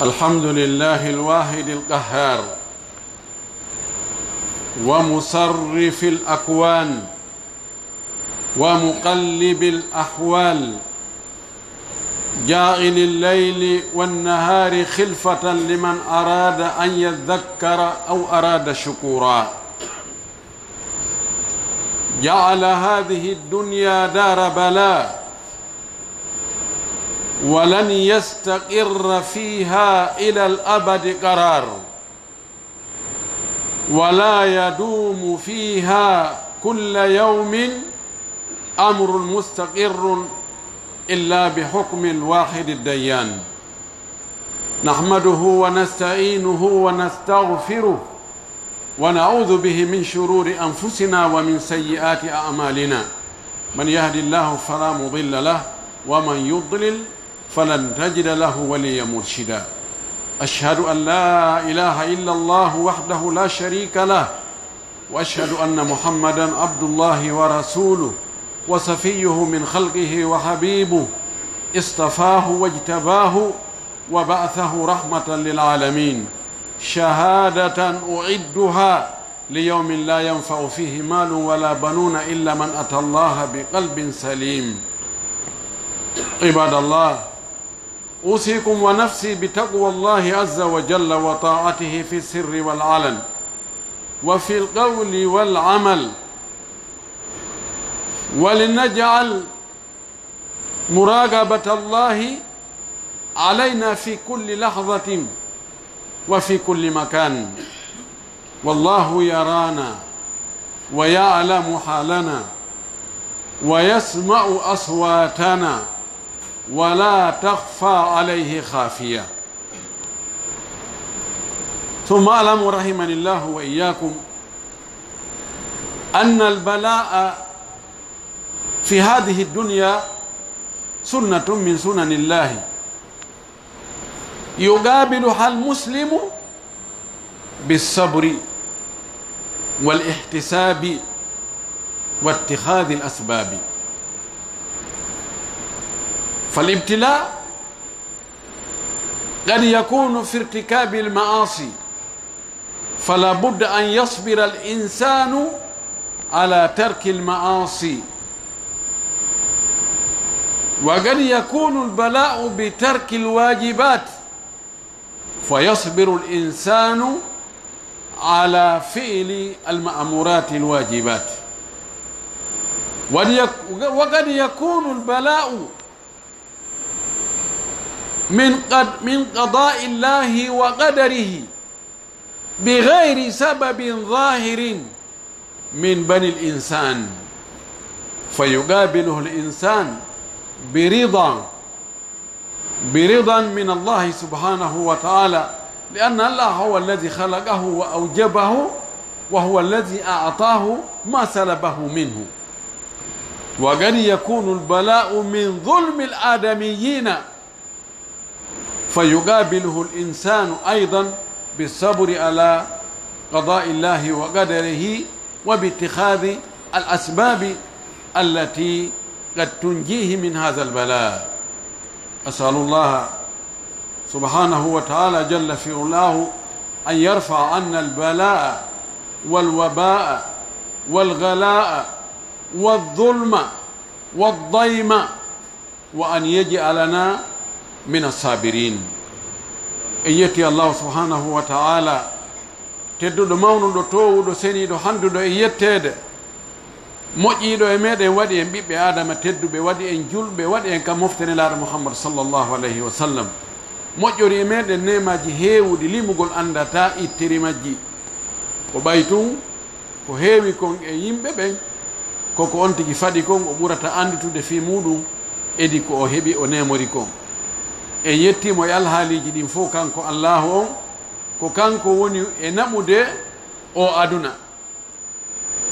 الحمد لله الواحد القهار ومصرف الأكوان ومقلب الأحوال جاعل الليل والنهار خلفة لمن أراد أن يذكر أو أراد شكورا جعل هذه الدنيا دار بلاء ولن يستقر فيها إلى الأبد قرار ولا يدوم فيها كل يوم أمر مستقر إلا بحكم الواحد الديان نحمده ونستعينه ونستغفره ونعوذ به من شرور أنفسنا ومن سيئات أعمالنا من يهد الله فلا مضل له ومن يضلل فلن تجد له وليا مرشدا أشهد أن لا إله إلا الله وحده لا شريك له وأشهد أن محمدا عبد الله ورسوله وصفيه من خلقه وحبيبه اصطفاه واجتباه وبعثه رحمة للعالمين شهادة أعدها ليوم لا ينفع فيه مال ولا بنون إلا من أتى الله بقلب سليم عباد الله أوصيكم ونفسي بتقوى الله عز وجل وطاعته في السر والعلن وفي القول والعمل ولنجعل مراقبة الله علينا في كل لحظة وفي كل مكان والله يرانا ويعلم حالنا ويسمع أصواتنا ولا تخفى عليه خافية ثم أعلموا رحمني الله وإياكم أن البلاء في هذه الدنيا سنة من سنن الله يقابلها المسلم بالصبر والاحتساب واتخاذ الأسباب فالابتلاء قد يكون في ارتكاب المعاصي فلا بد أن يصبر الإنسان على ترك المعاصي وقد يكون البلاء بترك الواجبات فيصبر الإنسان على فعل المأمورات الواجبات وقد يكون البلاء من قضاء الله وقدره بغير سبب ظاهر من بني الإنسان فيقابله الإنسان برضا من الله سبحانه وتعالى لأن الله هو الذي خلقه وأوجبه وهو الذي أعطاه ما سلبه منه وقد يكون البلاء من ظلم الآدميين فيقابله الإنسان أيضا بالصبر على قضاء الله وقدره وباتخاذ الأسباب التي قد تنجيه من هذا البلاء أسأل الله سبحانه وتعالى جل في علاه أن يرفع عنا البلاء والوباء والغلاء والظلم والضيم وأن يجعلنا من الصابرين إيتي الله سبحانه وتعالى تدو مونو دو تو دو سيني دو هاندو دو إيتيد moƴƴiiɗo e meɗen waɗi en ɓiɓɓe adama tedduɓe waɗi en julɓe waɗi en kam moftanelaaɗo muhammad sallllahu alayhi wa sallam moƴƴori e meɗen nemaji heewuɗi limugol andata ittiri majji ko ɓay tun ko heewi kon e yimɓe ɓen koko on tigi faɗi kon o ɓurata andutude fi muɗum edi ko o heɓi o nemori kon en yettimo e alhaaliji ɗin fof kanko allahu on ko kanko woni e naɓude o aduna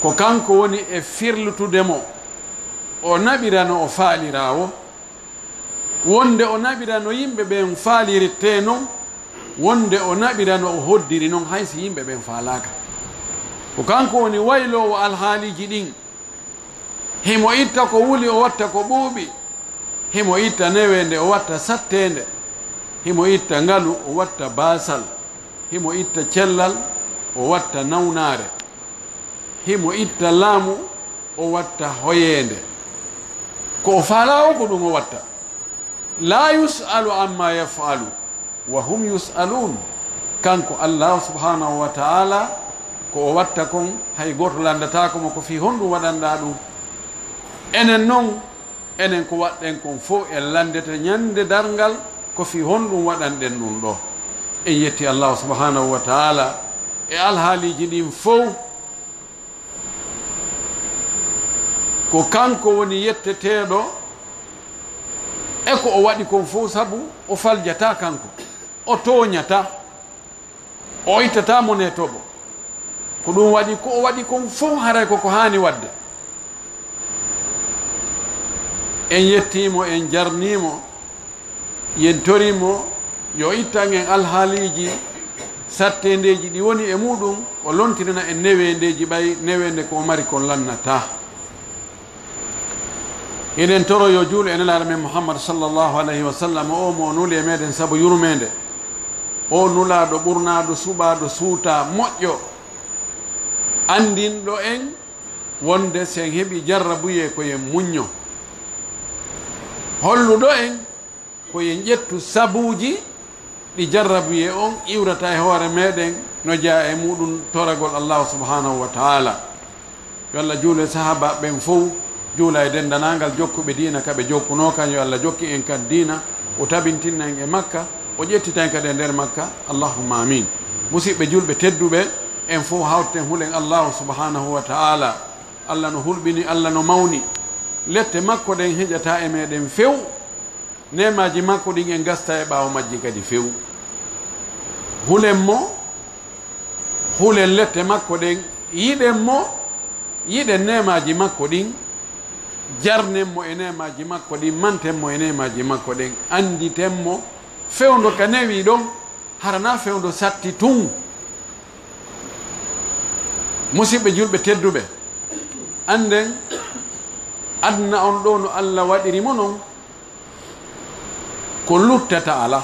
ko kanko woni e firlutudemo o naɓirano o faalirawo wonde o naɓirano yimɓe ɓen faalirte noon wonde o naɓirano o hoddiri noon haysi yimɓe ɓen faalaka ko kanko woni waylowo alhaaliji ɗin himo itta ko wuli o watta ko ɓuuɓi himo itta newende o watta sattende himo itta ngalu o watta baasal himo itta cellal o watta nawnare himo itta laamu o watta hoyende ko o faala o ko ɗum o watta la yus'alu amma yafalu wa hum yus'alun kanko allah subhanahu wa ta'ala ko o watta kon hay goto landatako mo ko fi honɗum waɗanɗa ɗum enen noon enen ko waɗɗen kon fof en landete ñande dargal ko fi honɗum waɗanɗen ɗum ɗo en yetti allah subhanahu wa ta'ala e alhaaliji ɗin fof ko kanko woni yetteteɗo e ko o waɗi kon fof sabu o faljata kanko o toñata o ittata mone toɓo ko ɗum waɗi ko o waɗi kon fof haray koko hani wadde en yettimo en jarnimo yen torimo yo ittan en alhaaliji sattendeji ɗi woni e muɗum o lontirina en newendeji ɓay newende ko mari kon lannata eɗen toro yo juulo e nelaɗo men muhammad sallllahu alayhi wa sallam o mo nuli e meɗen saabu yurmede o nulaɗo ɓurnaɗo suɓaɗo suuta moƴƴo andinɗo en wonde sen heeɓi jarrabuye koyen muñño holluɗo en koyen ƴettu sabuji ɗi jarrabuye on iwrata e hoore meɗen no jaa e muɗum toragol allahu subhanahu wa taala yo allah juulo e sahaba ɓen fof juula e dendanagal jokkuɓe diina kaɓe jokkuno kan yo allah jokki en kad diina o tabintinna en e makka o ƴettita en kadi e nder makka allahumma amin musidɓe julɓe tedduɓe en fof hawten hulen allahu subhanahu wa taala allah no hulɓini allah no mawni lette makko ɗen heƴata e meɗen few nemaji makko ɗin en gasta e ɓaawo majji kadi few hulen mo hulen lette makko ɗen yiɗen mo yiɗen nemaji makko ɗin jarnen mo e nemaji makko ɗin manten mo e nemaji makko ɗen anditen mo fewdo ka newi ɗon harana fewdo satti tun musidɓe julɓe tedduɓe anden adna on ɗo no allah waɗirimo noon ko luttata ala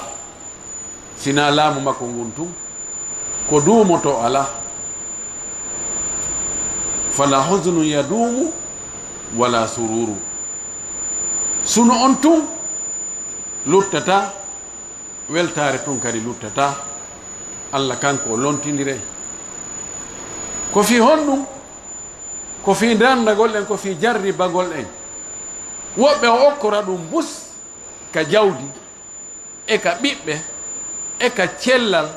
sina laamu makko ngun tun ko duumoto ala fala husnu yaduumu wala sururu suno on tun luttata weltare tun kadi luttata allah kanko o lontidire ko fi honɗum ko fi dandagol en ko fi jarribagol en woɓɓe o okkora ɗum bus ka jawdi e ka ɓiɓɓe e ka cellal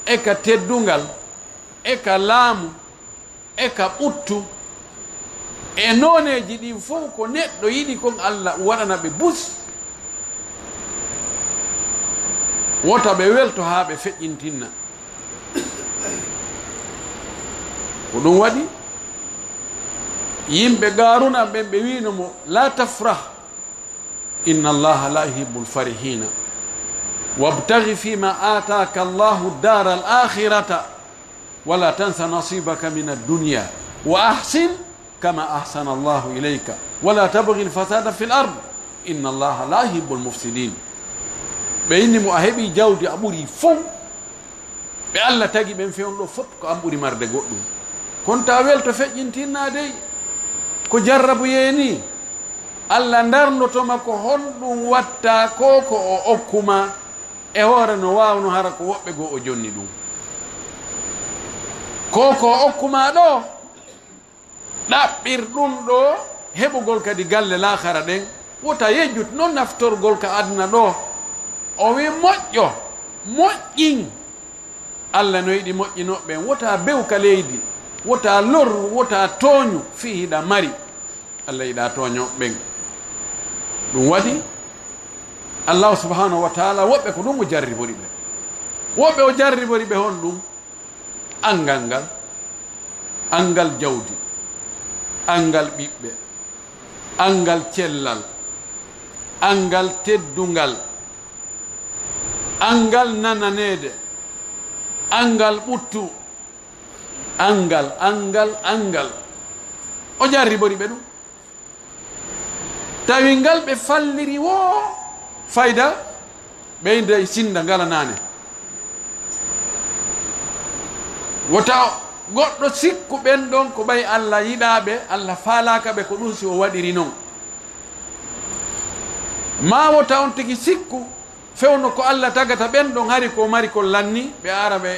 e ka teddungal e ka laamu e ka ɓuttu e noneji ɗin fof ko neɗɗo yiɗi kon allah waɗana ɓe bus wota ɓe welto ha ɓe feƴƴintinna ko ɗum waɗi yimɓe garuna ɓen ɓe winomo la tafrah inna allaha la yuhibbu lfarihina wabtaghi fima ataka allahu dara al akhirata wala tansa nasibaka min addunya wa ahsin kama ahsana allahu ilayka wala tabghi lfasada fi l ard inna allaha la yuhibbu lmufsidin ɓe innimo a heeɓi jawdi a ɓuuri fof ɓe allah tagi ɓen fewnɗo fof ko an ɓuuri marde goɗɗum kono ta welto feƴƴintinna dey ko jarrabu yeeni allah darnotoma ko honɗum watta ko ko o okkuma e hoore no wawno hara ko woɓɓe goo o jonni ɗum ko ko o okkuma ɗo ɗaɓɓirɗum ɗo heɓugol kadi galle lahara ɗen wota yejjut noon naftorgol ka aduna ɗo o wi moƴƴo moƴƴin Allah no yiɗi moƴƴinoɓe wota bew ka leydi wota lorru wota tooñu fi hiɗa mari Allah yiɗa tooñoɓen ɗum waɗi allahu subhanahu wa taala woɓɓe ko ɗum o jarribori ɓe woɓɓe o jarribori ɓe hon ɗum angal ngal angal jawdi angal ɓiɓɓe angal cellal angal teddungal angal nananede angal ɓuttu angal o jarribori ɓe ɗum tawi ngal ɓe falliri wo fayda ɓeyde sinda ngala nane wota goɗɗo sikku ɓen ɗon ko ɓay Allah yiɗaɓe Allah faalaka ɓe ko ɗum si o waɗiri noon ma wota on tigi sikku fewno ko Allah tagata ɓen ɗon hari ko mari ko lanni ɓe ara ɓe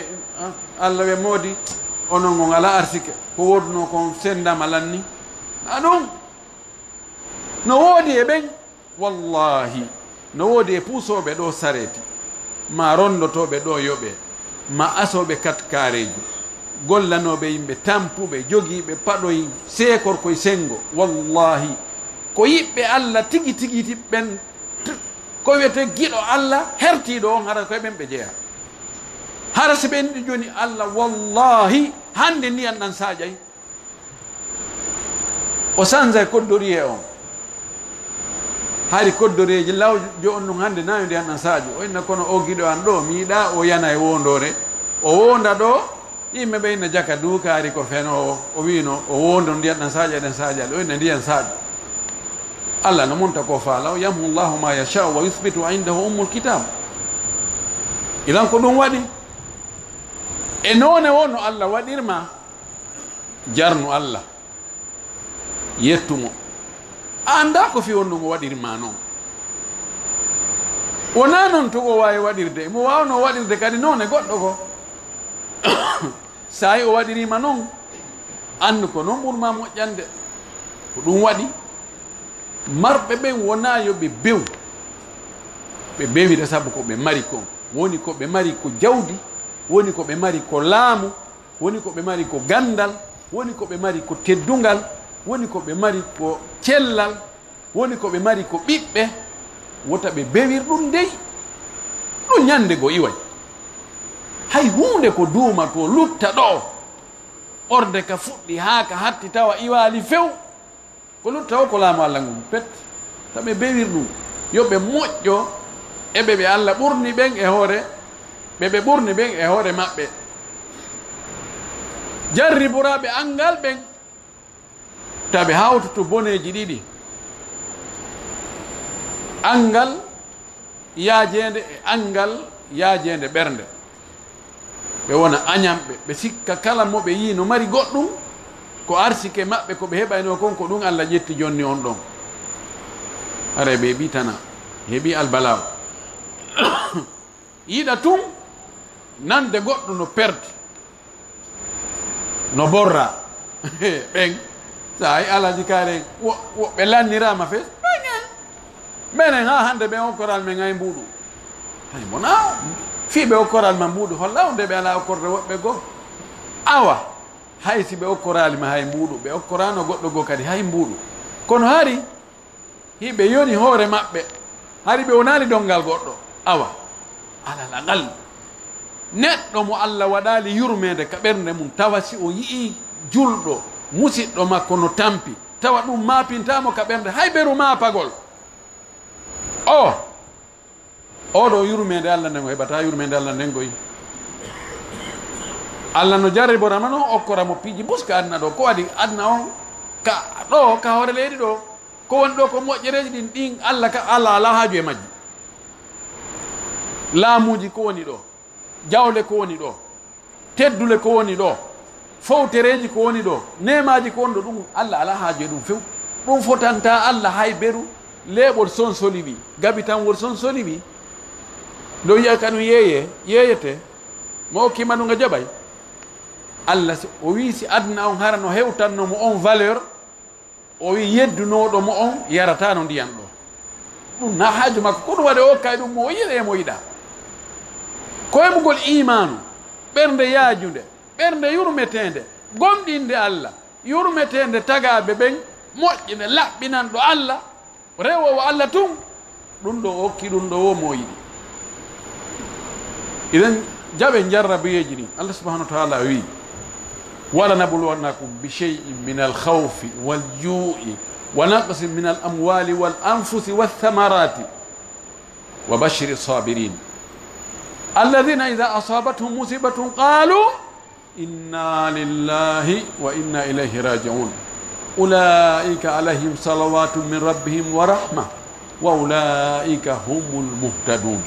Allah ɓe moodi onon on ala arsike ko woduno kon sendama lanni aɗum no woodi e ɓen wallahi no woodi e puusoɓe ɗo sareti ma rondotoɓe ɗo yoɓe ma asoɓe katkareji gollanoɓe yimɓe tampuɓe jogiiɓe paɗoy seekor koye sengo wallahi ko yiɓɓe Allah tigi tigiti ɓen ko wiyete giɗo Allah hertiɗo on hara koye ɓen ɓe jeeya hara si ɓen ɗi joni Allah wallahi hande ndiyan ɗan saƴay o sanjay koddori e on hari koddoreji law jo on ɗum hande nawi ndiyan ɗan sadio o inna kono o giɗo an ɗo mi yiɗa o yana e wondore o wonda ɗo yimɓe ɓe inna jaka duukari ko feno o wino o wondo ndiyan ɗan sadio eɗen sadio o inna ndiyan sadio Allah no munta ko faala yamhu llahu ma yashau wa yuthbitu indahu ummul kitab ilan ko ɗum waɗi e noone wonno Allah waɗirma jarnu Allah yettumo anda ko fi wonɗum o waɗirma noon wona noon to o wawi waɗirde mo wawno waɗirde kadi noon e goɗɗo ko sa yi o waɗirima noon andu ko noon ɓurma moƴƴande ko ɗum waɗi marɓe ɓen wona yoɓe bew ɓe bewide saabu ko ɓe mari kon woni ko ɓe mari ko jawdi woni ko ɓe mari ko laamu woni ko ɓe mari ko gandal woni ko ɓe mari ko teddungal woni ko ɓe mari ko cellal woni ko ɓe mari ko ɓiɓɓe wota ɓe bewir ɗum dey ɗum ñande go iway hay hunde ko duuma to lutta ɗo ɓorde ka fuɗɗi haa ka hatti tawa iwaali few ko lutta o ko laamu Allah ngum pet ta ɓe bewir ɗum yo ɓe moƴƴo eɓe ɓe Allah ɓurni ɓen e hoore ɓe ɓurni ɓen e hoore maɓɓe jarriburaɓe angal ɓen taɓe hawtoto boneji ɗiɗi angal yaajede e angal yaajede ɓernde ɓe wona añamɓe ɓe sikka kala mo ɓe yi no mari goɗɗum ko arsike maɓɓe ko ɓe heɓayno kon ko ɗum Allah ƴetti jonni on ɗon hara ɓe ɓitana heeɓi albalaw yiɗa tum nande goɗɗo no perde no borra ɓen sa yi alaji karen woɓɓe lannirama fe menen ha hande ɓe okkoral men hay mbuɗu hay bona fiɓe okkoral ma mbuɗu holla nde ɓe ala okkorde woɓɓe goo awa hay si ɓe okkorali ma hay mbuɗu ɓe okkorano goɗɗo goo kadi hay mbuɗu kono hari hiɓe yoni hoore maɓɓe hari ɓe wonali dongal goɗɗo awa alal aqal neɗɗo mo Allah waɗali yurmede ka ɓernde mum tawa si o yii julɗo musiɗɗo makko no tampi tawa ɗum mapintamo ka ɓernde hay ɓeru mapagol oɗo yurmede Allah nden o heɓata yurmede Allah nden goyi Allah no jarriborama noon okkoramo piiji buska aduna ɗo ko waɗi aduna on ka ɗo ka hoore leydi ɗo ko woni ɗo ko moƴƴereji ɗin Allah ala haaju e majji laamuji ko woni ɗo jawle ko woni ɗo teddule ko woni ɗo fowtereji ko woni ɗo nemaji ko woni ɗo ɗum Allah ala haaju e ɗum few ɗum fotanta Allah hay beru leɓol son soliɓi gabi tan wol son soliɓi ɗo yiya ka ɗum yeyete mo okkima ɗum ga jaɓay Allah o wi si adna on harano hewtanno mo on valeur o wi yeddunoɗo mo on yarata no ndiyan ɗo ɗum na haaju makko ko ɗum waɗi o kay ɗum mo yiɗa e mo yiɗa koymugol imanu ɓernde yaajunde ɓernde yurmetende gomɗinde Allah yurmetende tagaɓe ɓen moƴƴine laɓɓinanɗo Allah rewowo Allah tun ɗum ɗo okki ɗum ɗo wo mo yiɗi iɗen jaɓe jarrabiyeji ɗin Allah subahanahu wa taala wi wala nabluwannakum bi shay'in min alkhawfi walju'i wa naqsin min alamwali wal anfusi walthamarati wa bashiri sabirin alladhina idha asabatuhum musibatun qalu inna lillahi wa inna ilayhi raji'un ulaika alayhim salawatu min rabbihim wa rahma wa ulaika humul muhtadun.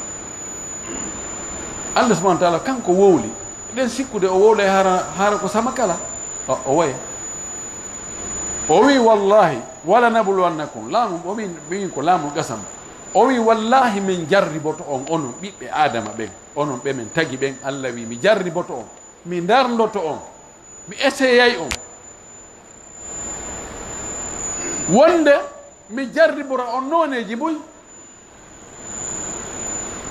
Allah subhanahu wa ta'ala kanko wowli ɗen sikkude o wowla hara ko sama kala o way o wi wallahi wala nabluwannakum laamu o min ko laamu gasam o wi wallahi min jarriboto on onon ɓiɓɓe adama ɓen onon ɓe min tagi ɓen Allah wi mi jarriboto on mi dardoto on mi essayay on wonde mi jarribora on noneji boy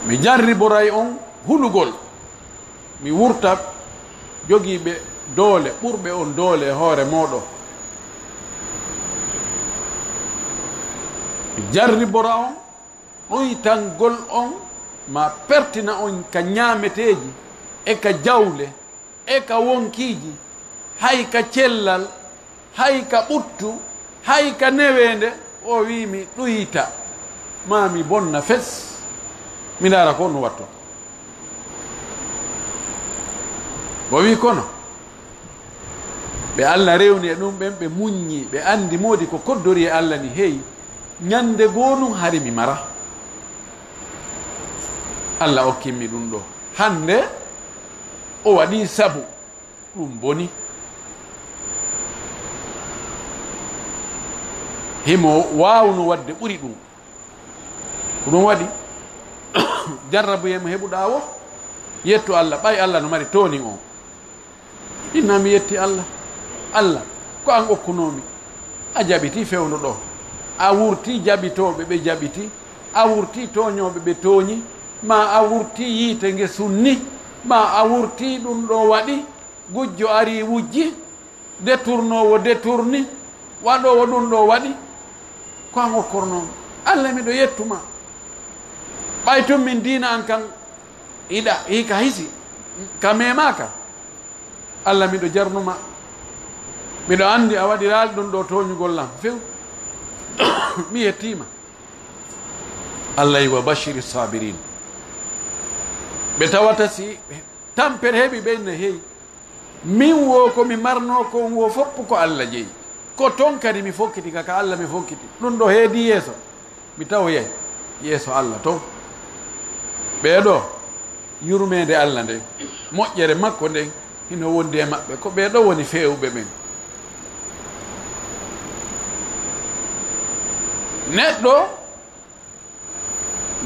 mi jarriboray on hulugol mi wurta jogiiɓe doole ɓurɓe on doole e hoore moɗon mi jarribora on ɗoytangol on ma pertina on ka ñaameteeji e ka jawle e ka wonkiiji hay ka cellal hay ka ɓuttu hay ka neweende o wimi ɗoyta ma mi bonna fes mi ndaara ko no watto o wi kono ɓe Allah rewni e ɗum ɓen ɓe muññi ɓe andi moodi ko koddori e Allah ni heyi ñande goonum hari mi mara Allah okkimmi ɗum ɗo hande o waɗi sabu ɗum boni himo wawno wadde ɓuri ɗum ko ɗum waɗi jarrabuyemo heɓuɗa wo yettu Allah ɓay Allah no mari toni on inna mi yetti Allah Allah ko an okkunomi a jaɓiti fewno ɗo a wurti jaɓitoɓe ɓe jaɓiti a wurti toñoɓe ɓe tooñi ma a wurti yiite nge sunni ma a wurti ɗum ɗo waɗi gujjo ari wujji détournowo détourni waɗowo ɗum ɗo waɗi ko an okkornomi Allah miɗo yettuma ɓay tun min dina an kan iɗa hika hisi ka memaka Allah miɗo jarnuma miɗo andi a waɗiraali ɗum ɗo toñugol am few mi yettima Allah yi wa bashiri sabirin ɓe tawata si tampere heɓi ɓenne heyi min wo ko mi marno ko wo foppu ko Allah jeeyi ko toon kadi mi fokkiti kaka Allah mi fokkiti ɗum ɗo heedi yeeso mi tawoyay yeeso Allah toon ɓeeɗo yurmede Allah nden moƴƴere makko nden hino wondi e maɓɓe ko ɓeeɗo woni fewɓe ɓen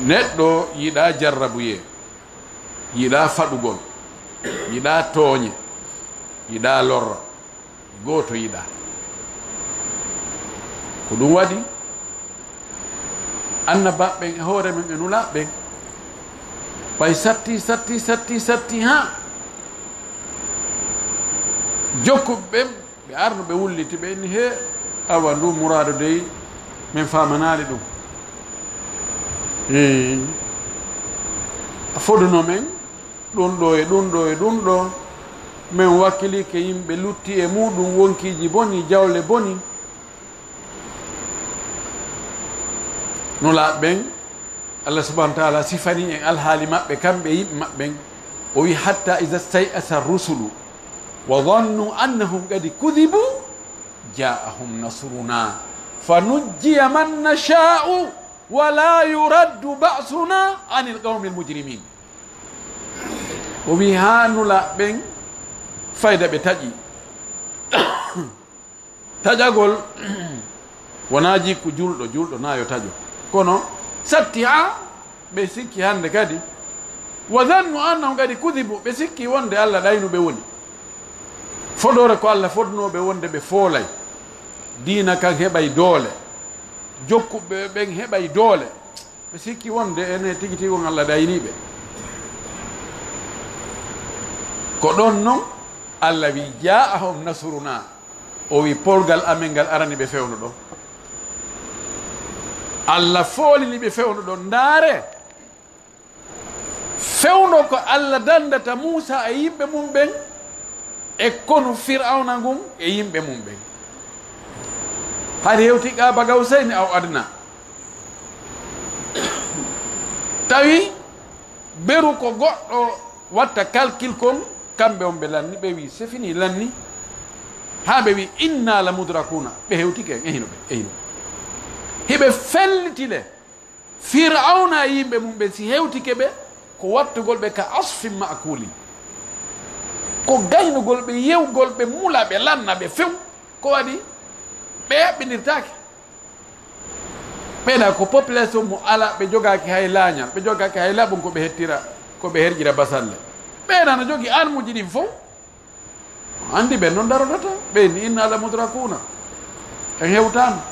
neɗɗo yiɗa jarrabuye yiɗa faɗugol yiɗa tooñe yiɗa lorra gooto yiɗa ko ɗum waɗi annabaɓen e hoore men ɓe nulaɓɓen ɓay satti ha jokkuɓe ɓen ɓe arno ɓe wulliti ɓe ni he awa ndu mourado dey min famanali ɗum a foduno men ɗum ɗo e ɗum ɗo e ɗum ɗo min wakkilike yimɓe lutti e muɗum wonkiji boni jawle boni nulaɓɓen Allah subhanahu wa ta'ala sifani en alhaali maɓɓe kamɓe yimɓe maɓɓen o wi hatta iza stay'asa rusulu wa dhannu annahum qad kudibu ja'ahum nasruna fanujjiya man nasha'u wa la yuraddu ba'suna anil qawmil mujrimin o wi ha nulaɓɓen fayda ɓe taƴi taƴagol wona jikku julɗo na yo taƴo kono satti ha ɓe sikki hande kadi wa dhannu annahum kadi kudibu ɓe sikki wonde Allah ɗaynuɓe woni fodore ko Allah fodnoɓe wonde ɓe foolay diina kan heɓay doole jokkuɓe ɓen heɓay doole ɓe sikki wonde ene tigi tigi on Allah dayniɓe ko ɗon noon Allah wi ja'ahum nasruna o wi polgal amen ngal arani ɓe fewno ɗon Allah foolini ɓe fewno ɗon ndaare fewno ko Allah dandata Musa e yimɓe mum ɓen e kono Fir'auna ngun e yimɓe mum ɓen hari hewti Qaaba Gawsayni aw adna tawi beru ko goɗɗo watta calcul kon kamɓe on ɓe lanni ɓe wi c'est fini lanni ha ɓe wi inna la mudrakuna ɓe hewtike en ehino hiɓe fellitile Fir'auna e yimɓe mum ɓen si hewtike ɓe ko wattugol ɓe ka asfin ma'kuli ko gaynugol ɓe yewgol ɓe mula ɓe lanna ɓe few ko waɗi ɓe yaɓɓinirtake ɓeɗa ko population mo ala ɓe jogaki hay laañal ɓe jogaki hay laɓum ko ɓe hettira ko ɓe herƴira basalle ɓeɗana jogui armuji ɗin fof andi ɓe noon darodata ɓeyni inna la mudrakuna en hewtama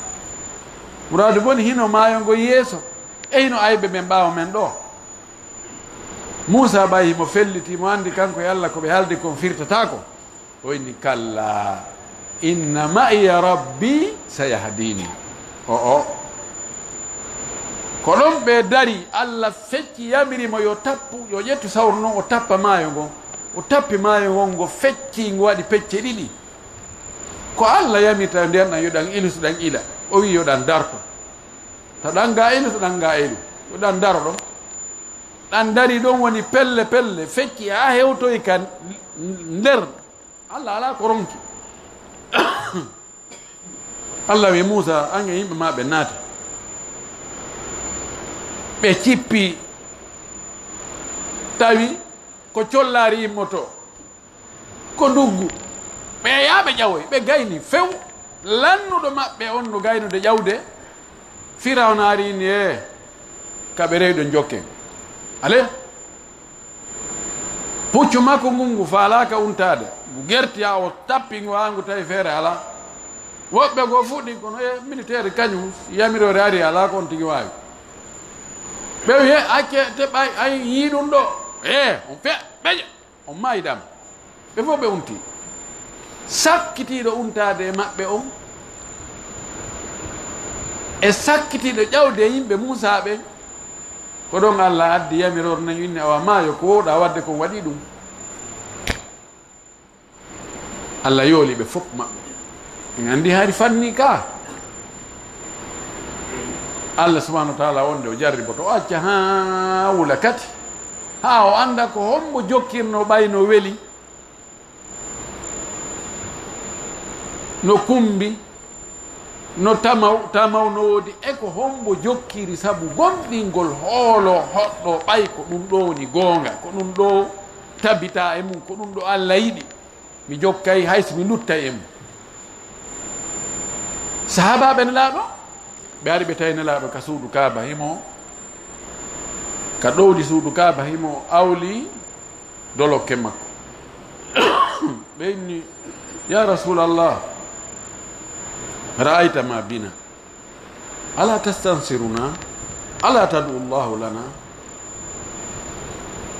muradu boni hino maayo ngo yeeso e hino ayɓe ɓen ɓawa men ɗo Musa ɓayi mo felliti mo andi kanko e Allah ko ɓe haaldi kon firtatako o inni kalla inna ma'iya rabbi sayahdini o ko ɗon ɓe dari Allah fecci yamirimo yo tappu yo ƴettu sawru noon o tappa maayo ngon o tappi maayo ngon ngo fecci ngo waɗi pecce ɗiɗi ko Allah yamirta nden ɗan yoɗan ilusu ɗan ila o wi yoɗan darto to ɗan ga ilu to ɗan ga ilu yoɗan daro ɗon ɗan dari ɗon woni pelle pelle fecci ha hewtoyi ka nder Allah ala ko ronki Allah wi Musa an e yimɓe ma ɓe naata ɓe cippi tawi ko collari yimmoto ko nduggu ɓe yaaɓe ƴawoy ɓe gayni few lannuɗo maɓɓe on no gaynude ƴawde Firawna arini e kaɓe rewɗo jokken ale puccu makko ngungu faalaka untade ngu gertiya o tappi ngu ha ngu tawi feere ala woɓɓe go fuɗɗi kono e militaire kañum yamirore ari ala ko on tigi wawi ɓe wi acce teɓay ay yiiɗum ɗo on fe ɓeƴe on mayidam ɓe fof ɓe unti sakkitiɗo untade e maɓɓe on e sakkitiɗo ƴawde e yimɓe Musa ɓen ko ɗon Allah addi yamirore nayi inni awa maayo ko wowɗa wadde kon waɗi ɗum Allah yooli ɓe fof maɓɓe en andi hari fanni ka Allah subahanahu wa taala wonde o jarriboto o acca ha wula kati ha o anda ko hombo jokkirno ɓayno weeli no kumbi no tamaw no woodi e ko hombo jokkiri sabu gonɗingol hoolo hoɗɗo ɓay ko ɗum ɗo woni goonga ko ɗum ɗo tabita e mum ko ɗum ɗo Allah yiɗi mi jokkay hayso mi lutta e mum sahabaɓe nelaaɗo ɓe ari ɓe tawi nelaaɗo ka suudu Kaaba himo ka ɗowdi suudu Kaaba himo awli dolokke makko ɓe inni ya rasulallah ra'ayta ma bina ala tastansiruna ala tad'u llahu lana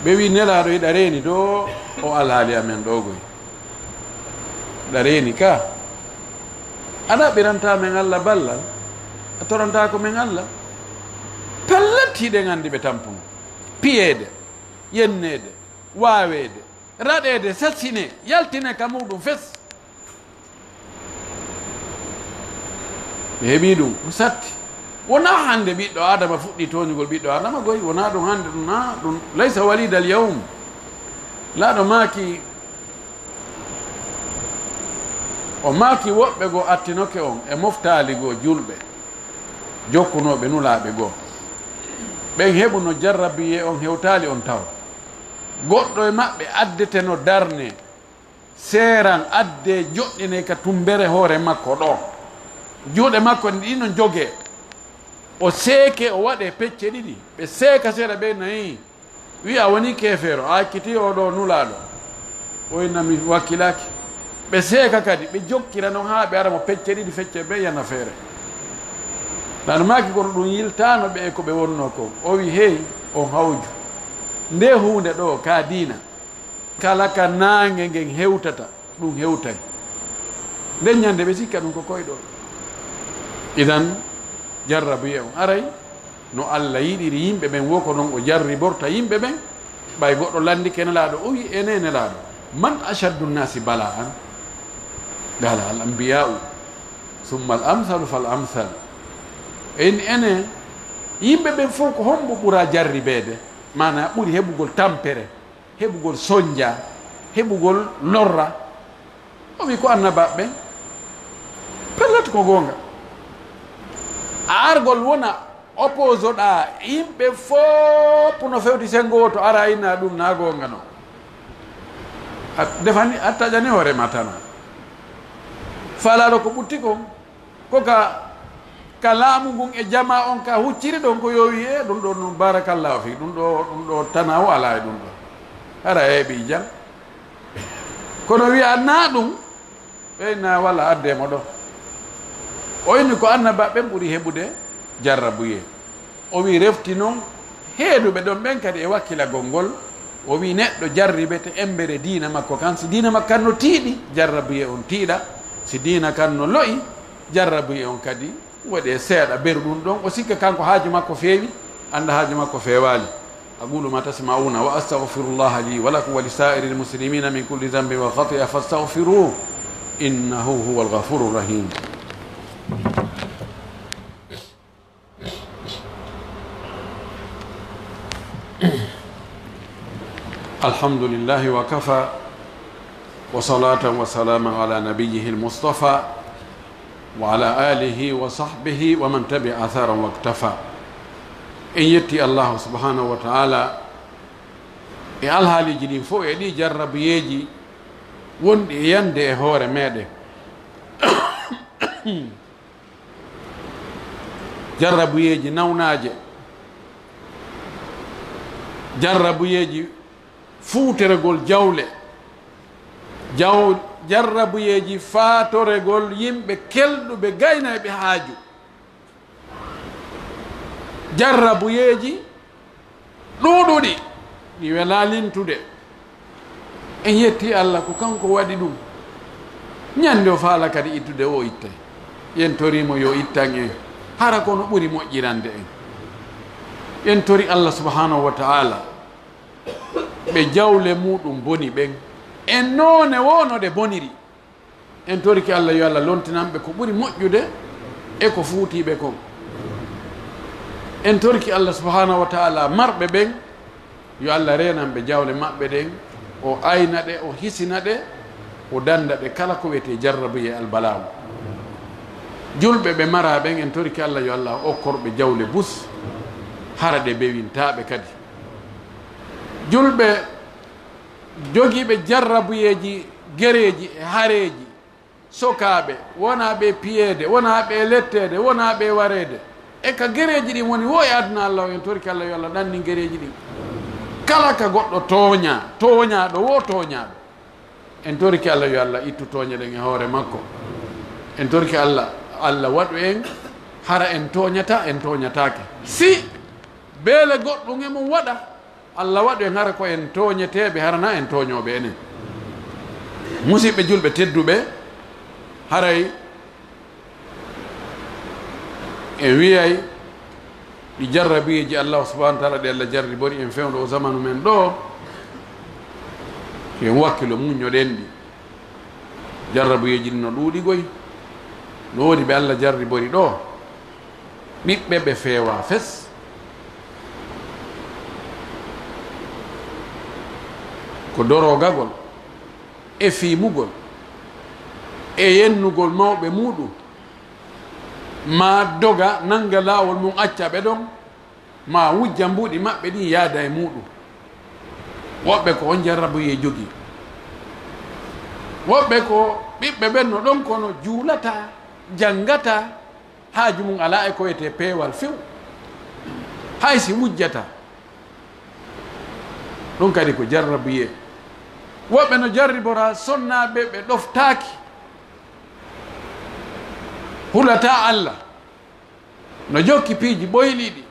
ɓe wi nelaaɗo yiɗa reeni ɗo o alhaali amen ɗogoy ɗa reeni ka aɗa ɓiranta men Allah ballal a toranta ko men Allah pellatiɗen andi ɓe tampuno piyeede yenneede waaweede raɗeede sassine yaltine ka muɗum fes ɓe heeɓi ɗum ɗum satti wona hande ɓiɗɗo adama fuɗɗi toñugol ɓiɗɗo adama goy wona ɗum hande ɗum na ɗum laysa walidal yawm laaɗo maaki o maaki woɓɓe goo attinoke on e moftali goo julɓe jokkunoɓe nulaɓe goo ɓen heɓu no jarrabiye on hewtali on taw goɗɗo e maɓɓe addete no darne seeran adde joɗɗine ka tumbere hoore makko ɗo juuɗe makko ɗi no jogue o seeke o waɗe pecce ɗiɗi ɓe seeka seeɗa ɓe nayi wi a woni kefeero a akkiti oɗo nulaɗo o innami wakkilaki ɓe seeka kadi ɓe jokkira noon haa ɓe ara mo pecce ɗiɗi fecce ɓe yana feere ɗano maaki kono ɗum yiltano ɓe e ko ɓe wonno ko o wi hey on hawju nde hunde ɗo ka diina kala ka naange ngen hewtata ɗum hewtay nden ñande ɓe sikka ɗum ko koyɗol idan jarrabuye on aray no Allah yiɗiri yimɓe ɓen wo ko noon o jarriborta yimɓe ɓen ɓay goɗɗo landi kene laaɗo o wi enene laaɗo man ashaddu nnasi bala an qala al ambiya'u summa al amsalu fal amsal ene yimɓe ɓen fof ko hombo ɓura jarribeede mana ɓuri heɓugol tampere heɓugol soñdia heɓugol lorra o wi ko annabaɓe ɓen pellata ko gonga a argol wona oppose ɗa yimɓe fof no fewti sengo to ara inna ɗum na gonga no defani a taƴani hoorema tana falaɗo ko ɓutti kon ka laamu ngun e jama on ka hucciri ɗon ko yowi e ɗum ɗo ɗum barakallahu fi ɗum ɗo tana o ala e ɗum ɗo hara heeɓi jam kono wiya na ɗum ɓeyna walla addemo ɗo o inni ko annaba ɓen ɓuuri heɓude jarrabuye o wi refti noon heeduɓe ɗon ɓen kadi e wakkilagol ngol o wi neɗɗo jarriɓe te embere diina makko kan si diina makko kan no tiiɗi jarrabuye on tiiɗa si diina kan no loyi jarrabuye on kadi waɗe seeɗa beru ɗum ɗon o sikka kanko haaju makko feewi anda haaju makko feewali aqulu ma tasmauna wa astaghfirullah li wa lakum wa li sa'iril muslimina min kulli dhanbin wa khati'a fastaghfiruhu innahu huwal ghafurur rahim alhamdulillahi wa kafa wa salatan wa salaman ala nabiyyihi al-mustafa wa ala alihi wa sahbihi wa man tabi'a atharan wa iktafa en yetti Allah subhanahu wa ta'ala e alhaaliji ɗin fof e ɗi jarrabuyeji wonɗi e yande e hoore meɗen jarrabuyeji nawnaje jarrabuyeji fuuteregol jawle jarrabuyeji faatoregol yimɓe kelɗuɓe gaynayɓe haaju jarrabuyeji ɗuuɗuɗi ɗi wela lintude en yetti Allah ko kanko waɗi ɗum ñande o faala kadi ittude o ittay yen torimo yo ittan en hara kono ɓuri moƴƴirande en yen tori Allah subhanahu wa ta'ala ɓe jawle muɗum boni ɓen en noone wonode boniri en toriki Allah yo Allah lontinanɓe ko ɓuri moƴƴude e ko fuutiɓe kon en toriki Allah subhanahu wa ta'ala marɓe ɓen yo Allah renanɓe jawle maɓɓe ɗen o ayna ɗe o hisina ɗe o danda ɓe kala ko wiyete jarrabuye albalawu julɓe ɓe mara ɓen en toriki Allah yo Allah okkorɓe jawle bus hara ɗe bewintaɓe kadi julɓe jogiiɓe jarrabuyeji gereji e hareji sokaɓe wona ɓe piyeede wona ɓe lettede wona ɓe wareede e ka gereji ɗin woni wo e aduna Allah o en toriki Allah yo Allah ɗanni gereji ɗin kala ka goɗɗo toñaɗo wo toñaɗo en toriki Allah yo Allah ittu toñe ɗen e hoore makko en toriki Allah waɗu en hara en toñatake si beele goɗɗum e mum waɗa Allah waɗu en hara ko en toñeteɓe harana en toñoɓe enen musidɓe julɓe tedduɓe haray en wiyay ɗi jarrabiyeji Allah subhanahu wa ta'ala ɗi Allah jarribori en fewdo o zamanu men ɗo en wakkilo muñoɗen ɗi jarrabiyeji ɗi no ɗuuɗi goy no wodi ɓe Allah jarribori ɗo ɓiɓɓe ɓe feewa fes ko dorogagol e fiimugol e yennugol mawɓe muɗum ma doga nanga laawol mum acca ɓe ɗon ma wujja mbuɗi maɓɓe ɗin yaada e muɗum woɓɓe ko on jarrabuye jogi woɓɓe ko ɓiɓɓe ɓen no ɗon kono juulata janngata haaju mum ala e ko wiyete peewal few hay si wujjata ɗum kadi ko jarrabuye woɓɓe no jarribora sonnaɓe ɓe ɗoftaaki hulata Allah no jokki piiji ɓoyliɗi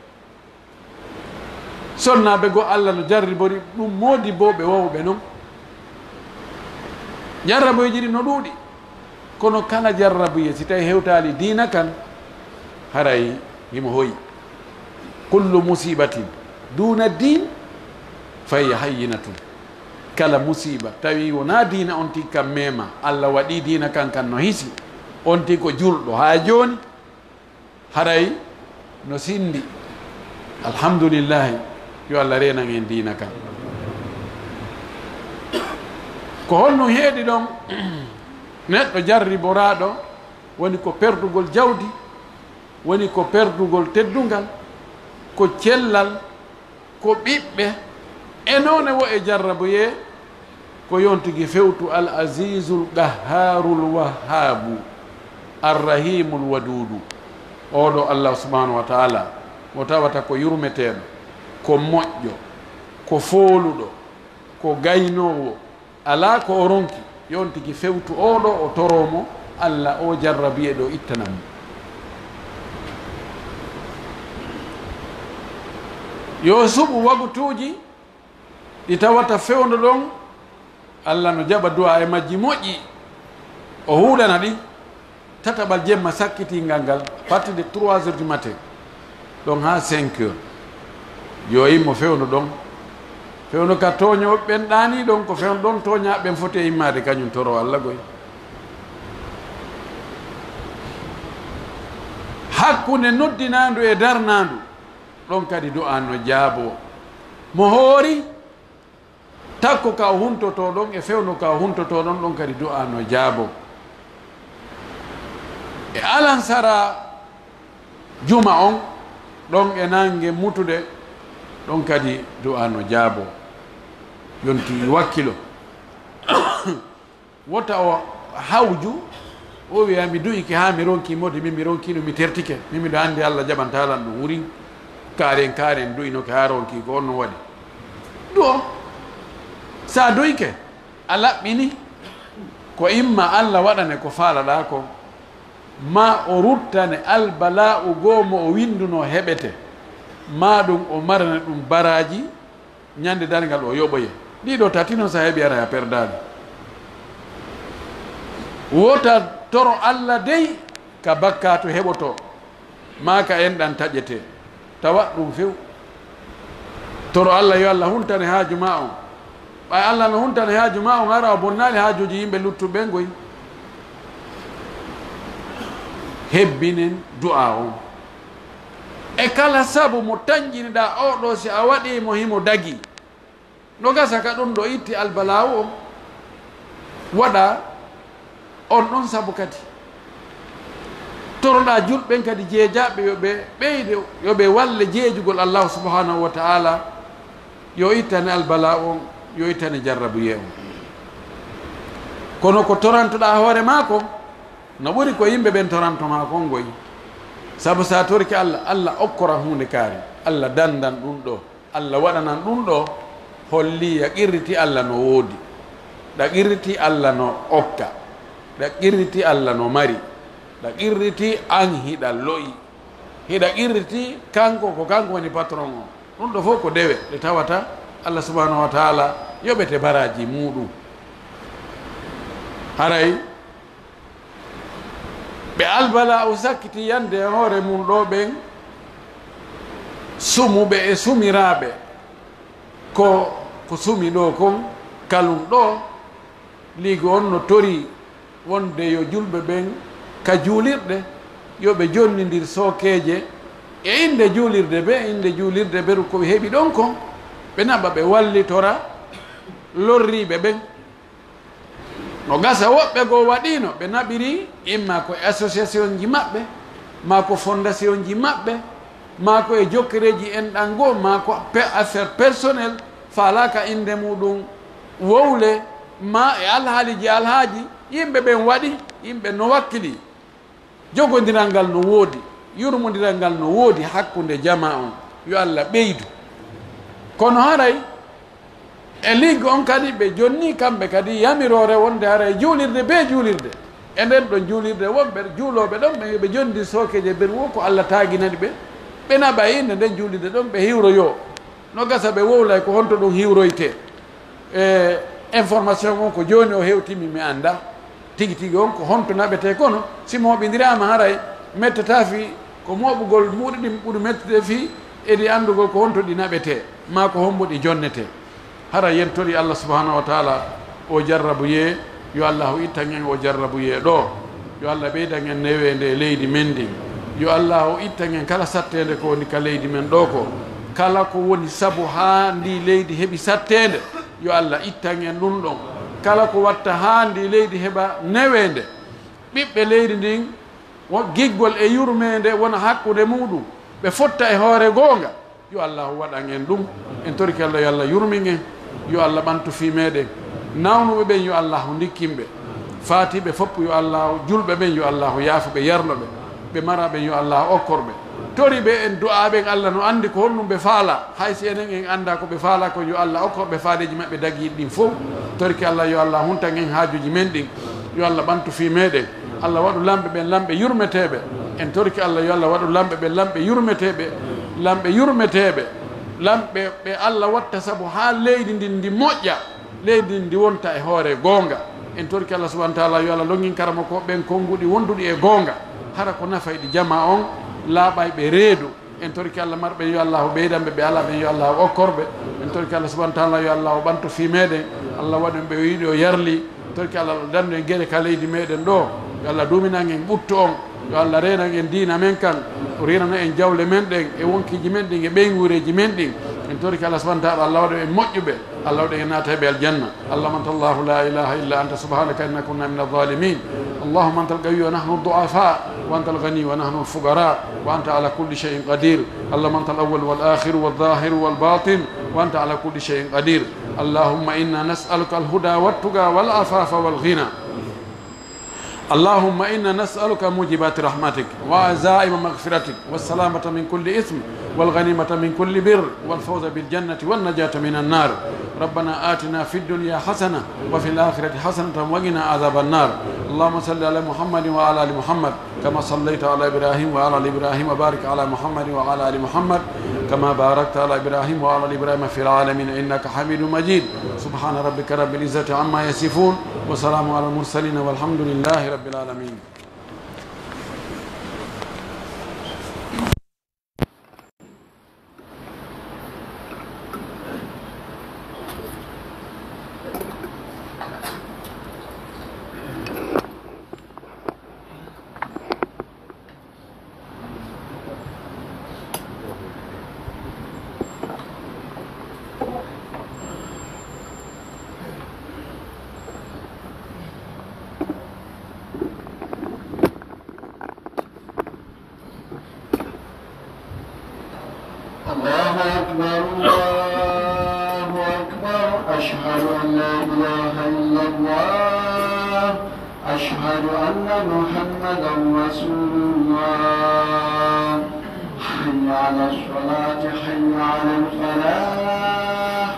sonnaɓe go Allah no jarribori ɗum moodi bo ɓe wowɓe noon jarraboyeji ɗi no ɗuuɗi kono kala jarrabuye si tawi hewtali diina kan haray himo hoyi kullu musibatin duna din fahiya hayyinatun kala musiba tawi wona diina on tigi kam mema Allah waɗi diina kan kan no hisi on tigi ko julɗo ha joni haray no sindi alhamdulillahi yo Allah renan en diina kan ko holno heeɗi ɗon neɗɗo jarriboraɗo woni ko perdugol jawdi woni ko perdugol teddungal ko cellal ko ɓiɓɓe e noone wo e jarraboye ko yontigi fewtu al azizul qahharul wahhabu arrahimul wadudu oɗo Allah subhanahu wa taala mo tawata ko yurmeteɗo ko moƴƴo ko fooluɗo ko gaynowo ala ko o ronki yontigi fewtu oɗo o toromo Allah o jarrabiye ɗo ittanamo yo suɓu wagutuji ɗi tawata fewndo ɗon Allah no jaɓa du'a e majji moƴƴi o huuɗana ɗi tataɓal jemma sakkitingal ngal partir de 3 heures du matin ɗon ha 5 heures yo immo fewndo ɗon fewndo ka toñoɓe ɓen ɗani ɗon ko fewndo ɗon toñaɓe ɓen foti e immade kañum toro Allah goy hakkunde noddinandu e darnandu ɗon kadi du'a no jaabo mo hoori takko ka o huntoto ɗon e fewno ka o huntoto ɗon ɗon kadi du'a no jaabo e alansara juma on ɗon e nangue mutude ɗon kadi du'a no jaabo yonti wakkilo wota o hawju o wiya mi du'ike ha mi ronki mode min mi ronkino mi tertike min miɗo andi Allah jaɓantalan ɗum wurin karen du'inoke ha ronki ko onno waɗi ɗo sa duyke a laɓɓini ko imma Allah waɗane ko faalaɗa ko ma o ruttane albala'u goomo o winduno heɓete ma ɗum o marane ɗum baraji ñande dargal o yoɓoye ɗiɗo tati noon sa heeɓi ara a perdani wota toro Allah dey ka bakka to heɓoto ma ka enɗan taƴete tawa ɗum few toro Allah yo Allah huntane haaju ma on ɓay Allah no huntane haaju ma on ara o bonnali haajuji yimɓe luttuɓe ngoy hebbinen du'a on e kala sabu mo tañƴiniɗa oɗo si a waɗimo himo dagi no gasa ka ɗum ɗo itti albalawu o waɗa on ɗon sabu kadi toroɗa julɓen kadi jeejaɓe yoɓe ɓeyde yoɓe walle jeejugol Allah subhanahu wa ta'ala yo ittane albala on yo ittane jarrabuye on kono ko torantoɗa hoore ma ko no ɓuri ko yimɓe ɓen torantoma kon goy sabu sa torki Allah Allah okkora hunde kaari Allah dandan ɗum ɗo Allah waɗanan ɗum ɗo holli ya qirriti Allah no woodi ɗa qirriti Allah no okka ɗa qirriti Allah no mari ɗa qirriti an hiɗa loyi hiɗa qirriti kanko ko kanko woni patron o ɗum ɗo fof ko dewe ɗe tawata Allah subhanahu wa taala yoɓete baraji muɗum haray ɓe albala o sakkiti yande hoore mum ɗo ɓen sumuɓe e sumiraɓe ko sumi ɗo kon kalum ɗo ligo on no tori wonde yo julɓe ɓen ka juulirɗe yoɓe jonnidir sookeje e inde juulirde ɓe ko heeɓi ɗon kon ɓe naɓa ɓe wallitora lorriɓe ɓen no gasa woɓɓe goo waɗino ɓe naɓiri imma ko association ji maɓɓe ma ko fondation ji maɓɓe ma ko e jokkereji en ɗan goo ma ko affaire personnel falaka inde muɗum wowle ma e alhaaji yimɓe ɓen waɗi yimɓe no wakkili jogodiral ngal no woodi yurmodiral ngal no woodi hakkunde jama on yo Allah ɓeydu kono haray e liggo on kadi ɓe jonni kamɓe kadi yamirore wonde hara e juulirde be juulirde e nden ɗon juulirde wonɓe juuloɓe ɗon ɓe jondi sookeje ber wo ko Allah taaginani ɓe naɓa inde nden juulirde ɗon ɓe hiwroyo no gasa ɓe wowlay ko honto ɗum hiwroyte e information on ko joni o hewtimi mi anda tigi tigi on ko honto naɓete kono si moɓidirama haray mettata fi ko moɓugol muɗi ɗi ɓuuri mettede fi eɗi andugol ko honto ɗi naɓete ma ko hombo ɗi jonnete hara yentori Allah subhanahu wa taala o jarrabu ye yo allahu ittan en o jarrabu ye ɗo yo Allah ɓeydan en newede leydi men ndi yo allahu ittan en kala sattede ko woni ka leydi men ɗo ko kala ko woni saabu ha ndi leydi heeɓi sattede yo Allah ittan en ɗum ɗon kala ko watta ha ndi leydi heɓa newede ɓiɓɓe leydi ndin giggol e yurmede wona hakkude muɗum ɓe fotta e hoore goonga yo allahu waɗan en ɗum en torki Allah yo Allah yurmin en yo Allah ɓantu fi meɗen nawnuɓe ɓen yo allahu ndikkinɓe faatiɓe fopp yo allahu julɓe ɓen yo allahu yaafuɓe yarloɓe ɓe maraɓen yo allahu okkorɓe tori ɓe en du'aɓen Allah no andi ko honɗum ɓe faala haysi enen en anda ko ɓe faala ko yo Allah okkorɓe faadeji maɓɓe dagiɗi ɗin fof torki Allah yo Allah huntan en haajuji men ɗin yo Allah ɓantu fi meɗen Allah waɗu lamɓe ɓen lamɓe yurmeteɓe en torki Allah yo Allah waɗu lamɓe ɓen lamɓe yurmeteɓe lamɓe ɓe Allah watta saabu ha leydi ndin ndi moƴƴa leydi ndi wonta e hoore goonga en torki Allah subahana taala yo Allah longin karama ko ɓen konnguɗi wonduɗi e goonga hara ko nafayɗi jama on laaɓayɓe reedu en torki Allah marɓe yo Allah ɓeydanɓe ɓe ala ɓen yo Allah okkorɓe en torki Allah subahana taala yo Allah ɓantu fi meɗen Allah waɗu ɓe yiiɗi o yarli torki Allah dandu en gueɗe ka leydi meɗen ɗo yo Allah duminan en ɓuttu on yo Allah renan en diina men kan o renana en jawle men ɗen e wonkiji men ɗin e ɓeygureji men ɗin en torki Allah subahana taala Allah waɗu en moƴƴuɓe Allah waɗu en naata heɓe aljanna allahuma anta allahu la ilaha illa anta subhanaka inna kunna min alzalimin اللهم أنت القوي ونحن الضعفاء وأنت الغني ونحن الفقراء وأنت على كل شيء قدير اللهم أنت الأول والآخر والظاهر والباطن وأنت على كل شيء قدير اللهم إنا نسألك الهدى والتقى والعفاف والغنى اللهم إنا نسألك موجبات رحمتك وعزائم مغفرتك والسلامة من كل إثم والغنيمة من كل بر والفوز بالجنة والنجاة من النار ربنا آتنا في الدنيا حسنة وفي الآخرة حسنة وقنا عذاب النار اللهم صل على محمد وعلى آل محمد كما صليت على إبراهيم وعلى آل إبراهيم وبارك على محمد وعلى آل محمد كما باركت على إبراهيم وعلى آل إبراهيم في العالمين إنك حميد مجيد سبحان ربك رب العزة عما يصفون وسلام على المرسلين والحمد لله رب العالمين. الله أكبر الله أكبر أشهد أن لا إله إلا الله أشهد أن محمدا رسول الله حي على الصلاة حي على الفلاح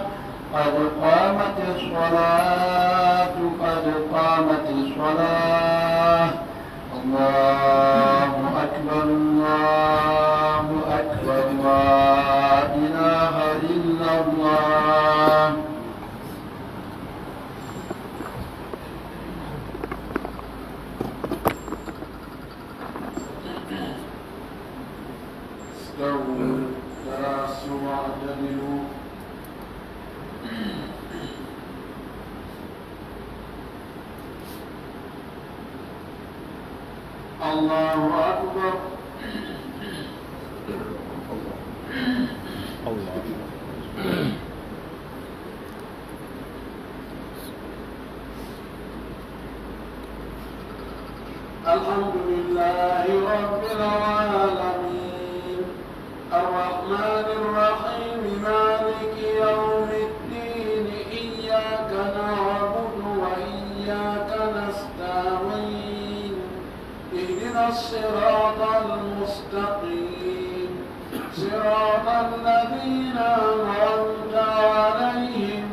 قد قامت الصلاة قد قامت الصلاة الله أكبر الله أكبر لا إله إلا الله استووا تراصوا واعتدلوا الله أكبر الحمد لله رب العالمين الرحمن الرحيم مالك يوم الدين إياك نعبد وإياك نستعين اهدنا الصراط المستقيم صراط الذين أنعمت عليهم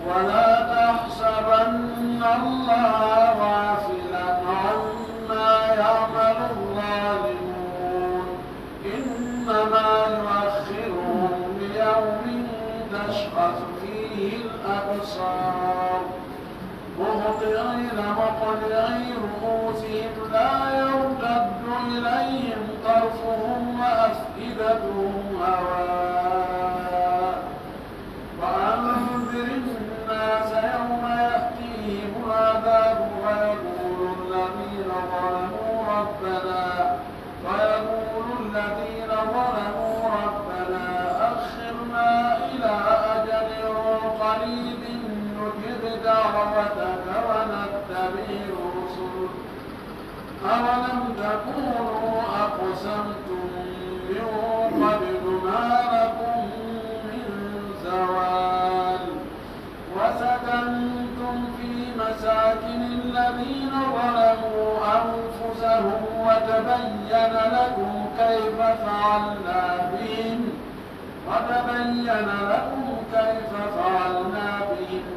ولا تحسبن الله غافلا عما يعمل الظالمون إنما يؤخرهم ليوم تشخص فيه الأبصار مهطعين مقنعي رؤوسهم لا يرتد إليهم طرفهم وأفئدتهم هواء وأنذر الناس يوم يأتيهم العذاب ويقول الذين ظلموا ربنا أخرنا إلى أجل قريب نجب دعوتك ونتبع الرسل أولم تكونوا أقسمتم من قبل ما لكم من زوال وسكنتم في مساكن الذين ظلموا أنفسهم وتبين لكم كيف فعلنا بهم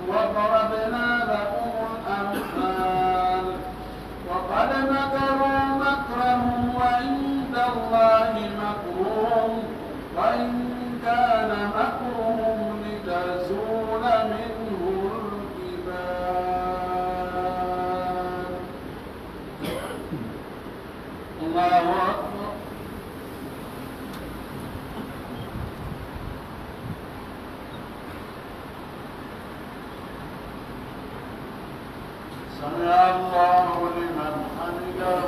وضربنا لكم الأمثال وقد مكروا مكرهم وعند الله مكرهم وإن كان مكرهم لتزول منه الجبال. الله أكبر. سمع الله لمن حمده.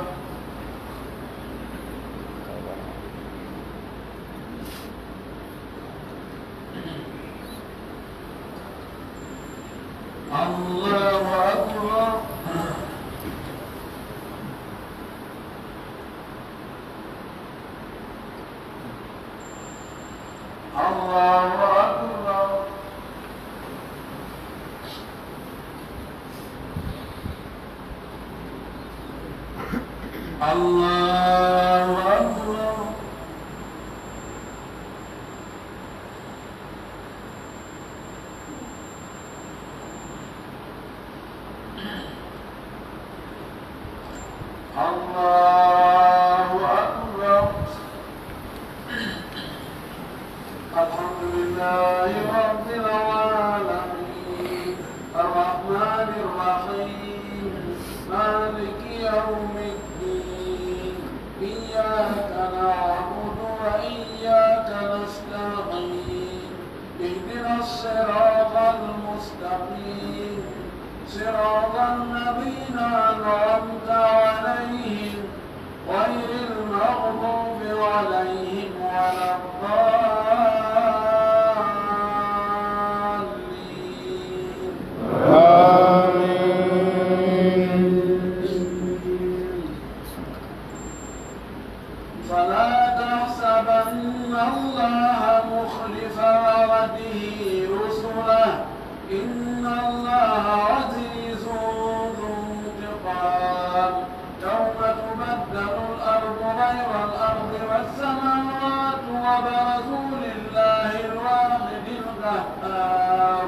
الله أكبر. الله أكبر. الله أكبر. الله أكبر. الحمد لله رب العالمين الرحمن الرحيم مالك يوم الدين إياك نعبد وإياك نستعين اهدنا الصراط المستقيم صراط الذين أنعمت عليهم غير المغضوب عليهم ولا الضالين. آمين. فلا تحسبن الله مخلف وعده رسله إن الله عزيز ذو انتقام يوم تبدل الأرض غير الأرض والسماوات وبرزوا لله الواحد القهار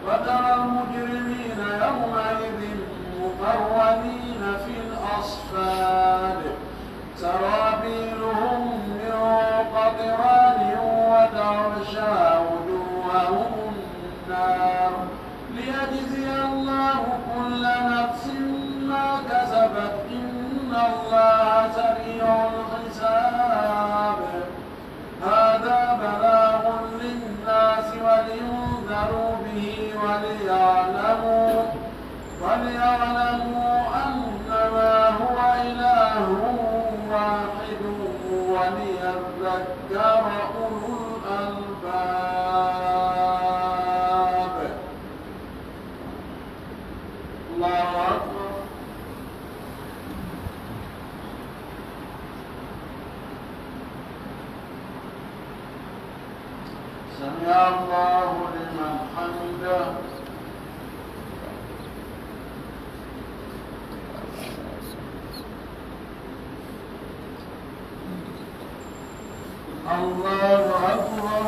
وترى المجرمين يومئذ مقرنين في الأصفاد سرابيلهم من قطران وتغشى وجوههم النار ليجزي الله كل نفس ما كسبت إن الله سريع الحساب. هذا بلاغ للناس ولينذروا به وليعلموا أنما هو إله واحد وليذكر أولو الألباب. الله أكبر. سمع الله لمن حمده. الله أكبر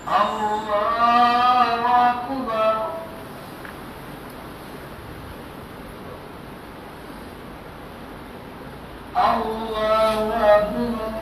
الله أكبر الله أكبر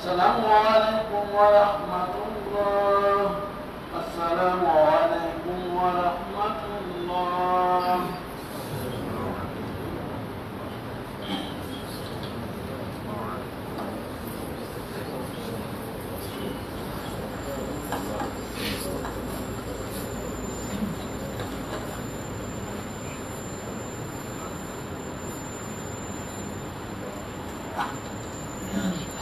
السلام عليكم ورحمة الله. السلام عليكم ورحمة الله.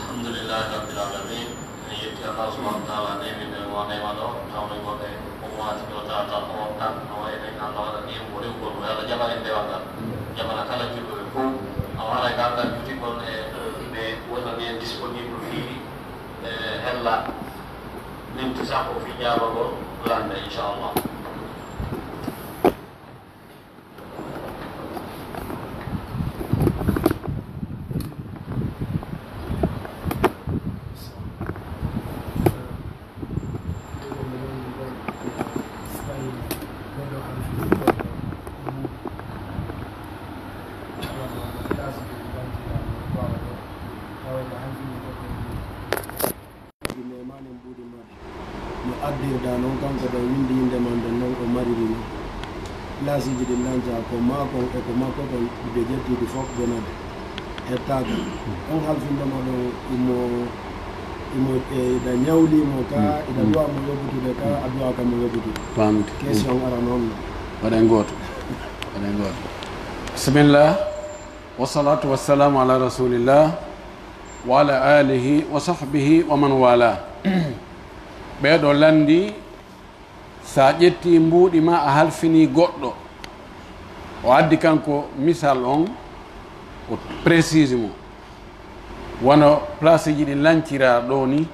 Alhamdulillah Rabbil Alamin. Yaitu Allah Subhanahu Wa Taala nemin dan wanai wado, tahun ini boleh umat kita tak orang awal ini Allah ni boleh ukur ada jalan dewan, jalan kala juga pun awal ini kata cuti boleh be wala ni disponible fi hella nimtisahu fi jawabu belanda insyaallah. addirda noon kanko ɗo windi inde man nden noon o mariri lasiji ɗi dañca ko makon e ko makko kon ɓe jettiɗi fof jonade hettaga on halfindema ɗo imo ida ñawlimo ka ida duwamo yoɓutude ka a duwa kam mo yoɓutude famde question ara noon waɗen goto bisimillah wassalatu wassalamu ala rasulillah wa ala alihi wa sahbihi wa man wala ɓeɗo landi sa ƴetti mbuuɗi ma a halfini goɗɗo o addi kanko misal on o précise mo wono place ji ɗi lancira ɗo ni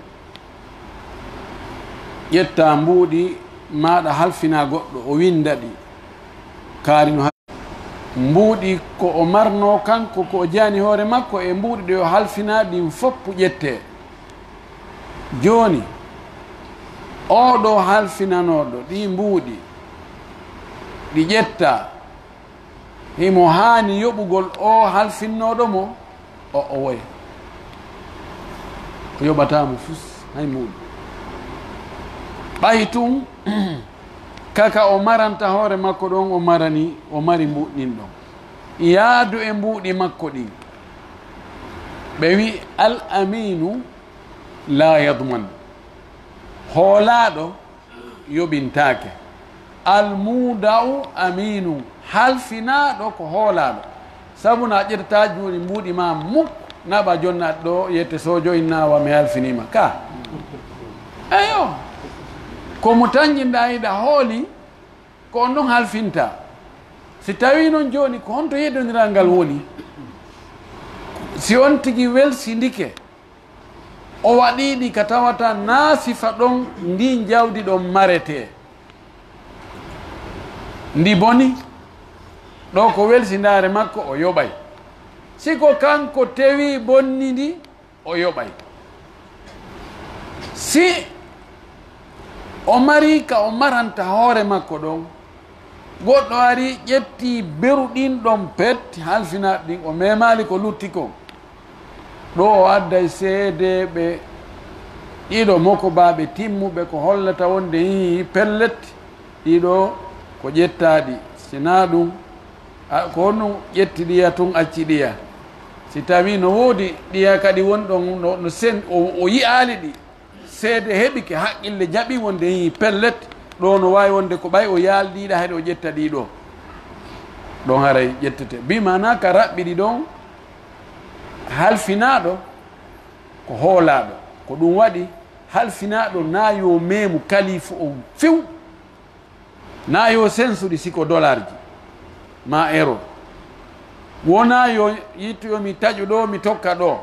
ƴetta mbuuɗi maɗa halfina goɗɗo o winda ɗi kaarino mbuuɗi ko o marno kanko ko o jani hoore makko e mbuuɗi ɗe o halfina ɗin foppu ƴette joni oɗo halfinanoɗo ɗi mbuuɗi ɗi ƴetta himo haani yoɓugol o halfinnoɗo mo o woya o yoɓatamo fus hay mbuuɗi ɓay tun kaka o maranta hoore makko ɗon o marani o mari mbuɗɗin ɗon yaadu e mbuuɗi makko ɗin ɓe wi al aminu la yadman hoolaɗo yoɓintake almudau aminu halfinaɗo ko hoolaɗo sabu na ƴettata joni mbuuɗi ma muk naɓa jonnaɗ ɗo yette sojo innawa mi halfinima ka eyo komo tanjinɗa yiɗa hooli ko on ɗon halfinta si tawi noon joni ko honto yeddodiral ngal woni si on tigui welsindike o waɗiɗi ka tawata na sifa ɗon ndi jawdi ɗon marete ndi boni ɗo ko welsindare makko o yoɓay siko kanko tewi bonni ndi o yoɓay si o mari ka o maranta hoore makko ɗon goɗɗo ari ƴetti beru ɗin ɗon pet halfinaɗe ɗin o memali ko lutti ko ɗo o adday seede ɓe ɗiɗo mokobaɓe timmuɓe ko hollata wonde hihi pellet ɗiɗo ko ƴettaɗi sina ɗum ko honno ƴetti ɗiya tun acci ɗiya si tawi no woodi ɗiya kadi wonɗon no sen o yiyali ɗi seede heɓike haqqille jaɓi wonde hihi pellet ɗo no wawi wonde ko ɓay o yaalɗiɗa hayde o ƴetta ɗiɗo ɗon haray ƴettete bimana ka raɓɓiɗi ɗon halfinaɗo ko hoolaɗo ko ɗum waɗi halfinaɗo na yo memu kalifu on few na yo sensuɗi siko dollar ji ma euro wona yo yittoyomi taƴu ɗo mi tokka ɗo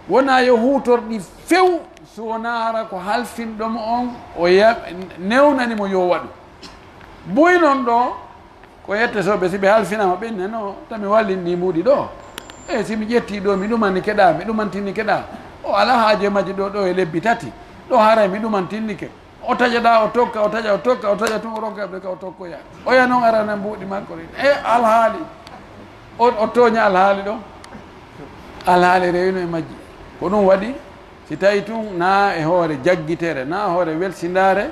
wona yo hutorɗi few so wona hara ko halfinɗomo on o newnanimo yo waɗu buy noon ɗo ko yettesoɓe si ɓe halfinama ɓenne no tami wallinni mbuɗi ɗo e simi ƴetti ɗo mi ɗumanni keɗa mi ɗumantinni keɗa o ala haaje majji ɗo e lebbi tati ɗo haray mi ɗumantinnike o taƴaɗa o tokka o taƴa o tokka o taƴa tun o rokkaɓe ka o tokkoya oya noon arana mbuɗi makko e alhaali o tooña alhaali ɗo alhaali rewino e majji ko ɗum waɗi si tawi tun na e hoore jaggitere na hoore welsindare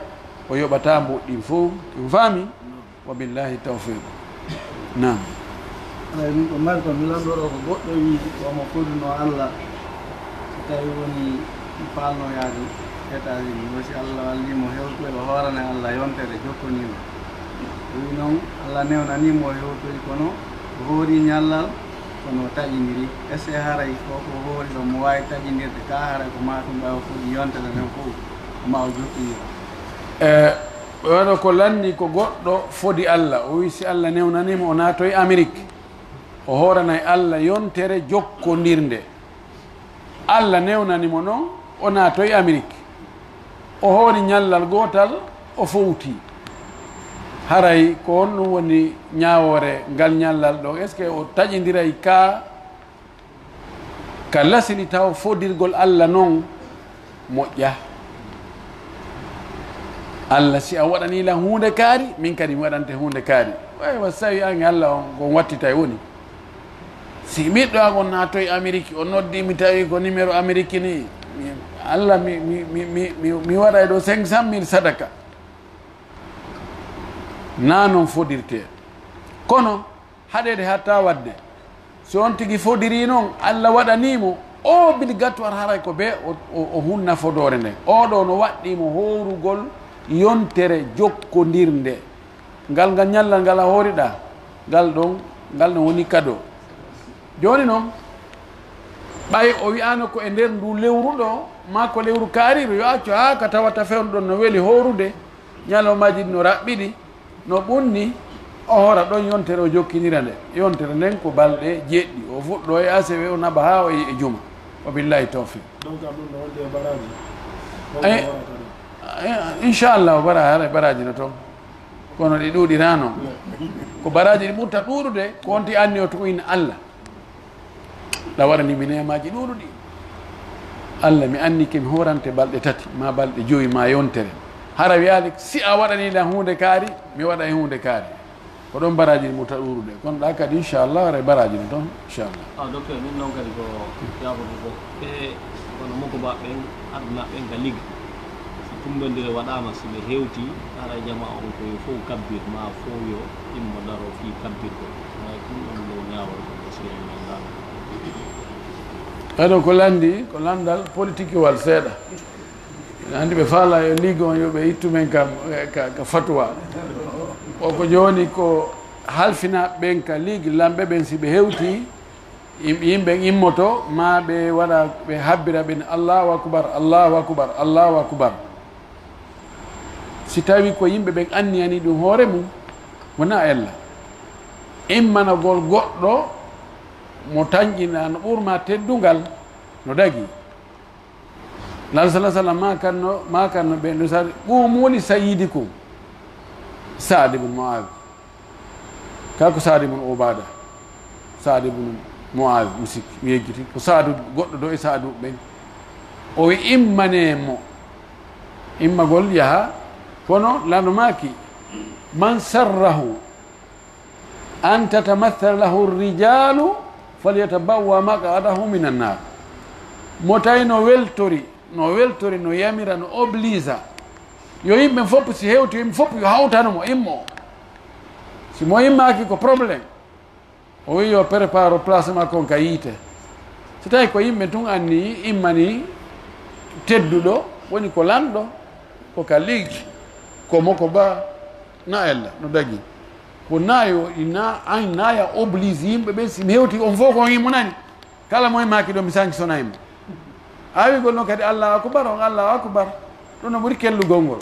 o yoɓata mbuɗɗin fof ɗum faami wa billahi tawfiq nam eyi ɗum ko mari ko milanɗoɗo ko goɗɗo wi omo foduno Allah so tawi woni falnoyaade États-Unis wosi Allah wallimo hewtoyɗo hoorane Allah yontere jokkonimo wi noon Allah newnanimo o hewtoyi kono hoori ñallal kono taƴidiri est ce que haray koko hoori ɗo mo wawi taƴidirde ka haray ko ma ɗum ɓawa foɗi yontere nden fof ma o jokkinira waɗo ko lanni ko goɗɗo fodi Allah o wi si Allah newnanimo o naatoye Amérique o hooranay Allah yontere jokkodirde Allah newnanimo noon o naatoye Amérique o hoori ñallal gootal o fowti haray ko honɗum woni ñaawore ngal ñallal ɗo est ce que o taƴidiray ka lasili taw fodirgol Allah noon moƴƴa Allah si a waɗanila hunde kaari min kadi mi waɗante hunde kaari wa so tawi an Allah on gon wattitay woni si miɗɗo a gon naatoye Amérique o noddi mi tawi ko numéro Amérique ni Allah mi waɗay ɗo 500 000 sadaka na noon fodirte kono haɗede hatta wadde so on tigi fodiri noon Allah waɗanimo obligatoire haray ko ɓe o hunna fodore nde oɗo no waɗɗimo horugol yontere jokkodirde ngal ngal ñallal ngal a hooriɗa ngal ɗon woni cadeau joni noon ɓay o wiyano ko e nder ndu lewru ɗo ma ko lewru kaariru yo accu ha ka tawata fewnuɗon no weeli horude ñalomaji no raɓɓiɗi no ɓunni o hoora ɗon yontere o jokkinira nde yontere nden ko balɗe jeɗɗi o fuɗɗo e asewe o naɓa ha o yi e juma wa billahi tawfiq inchallah o bara hara baraji no toon kono ɗi ɗuuɗira noon ko baraji ɗi ɓurta ɗuuɗude ko wonti anni o to ina Allah ɗa waɗanimi nemaji ɗuuɗuɗi Allah mi annike mi horante balɗe tati ma balɗe joyi ma yontere hara wiyali si a waɗanila hunde kaari mi waɗa e hunde kaari ko ɗon baraji ɗi ɓurta ɗuuɗude kono ɗa kadi inchallah ara baraji no toon inchallah docteur min noon kadi ko yaɓude ko ɓe kono mokobaɓen ardunaɓen ka ligga so tumbodire waɗama soɓe hewti ara jama on koyo fof kabbir ma fof yo immo daro fi kabbirgo way ɗum ɗon ɗo ñawol ko sirmengal ɓeɗo ko landi ko landal politique wal seeɗa andi ɓe faala yo ligue on yoɓe ittumen ka fatwa o ko joni ko halfina ɓen ka ligue lamɓe ɓen si ɓe hewti yimɓe immoto ma ɓe waɗa ɓe habbira ɓen allahu akbar allahu akbar allahu akbar si tawi ko yimɓe ɓen anniyani ɗum hoore mum wona ella immanagol goɗɗo mo tañƴina no ɓurma teddungal no dagi nal salah sallam ma kanno ɓe no sari ɗum woni sayidi kum Saad ibn Muaz kako Saad ibn Ubada Saad ibn Muaz musik yejjiti ko saadu goɗɗo do e saadu ɓen o wi immanemo immagol yaha kono landomaki man sarrahu an tatamathal lahu rijalu falyatabawwa maq'adahu min annar mo tawi no weltori no yamira no oblige yo yimɓe fof si hewti yimɓe fof yo hawtanomo immo si mo immaki ko probléme o wi yo prépare place makko ka yiite so tawi ko yimɓe tun anni immani tedduɗo woni ko lanɗo ko ka liggi ko moko ba na ella no dagi ko nayo an naya oblige yimɓe ɓe si mi hewti on fof ko yimmo nani kala mo immaki ɗo mi sanki sonaymo awigol noon kadi allahu akbar on allahu akbar ɗum no ɓuuri kellugol ngol